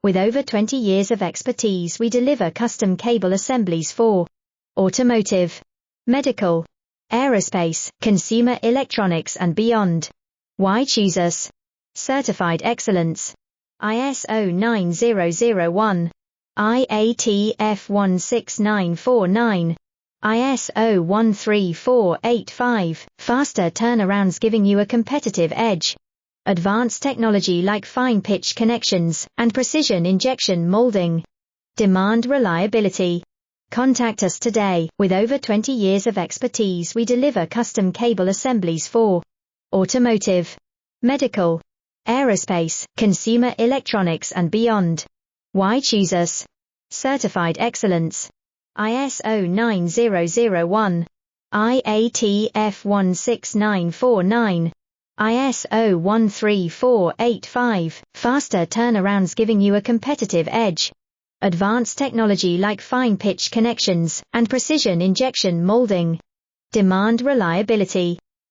With over 20 years of expertise, we deliver custom cable assemblies for automotive, medical, aerospace, consumer electronics and beyond. Why choose us? Certified excellence. ISO 9001, IATF 16949, ISO 13485, faster turnarounds giving you a competitive edge. Advanced technology like fine pitch connections and precision injection molding. Demand reliability. Contact us today. With over 20 years of expertise, we deliver custom cable assemblies for automotive, medical, aerospace, consumer electronics and beyond. Why choose us? Certified excellence. ISO 9001, IATF 16949, ISO 13485, faster turnarounds giving you a competitive edge. Advanced technology like fine pitch connections and precision injection molding. Demand reliability.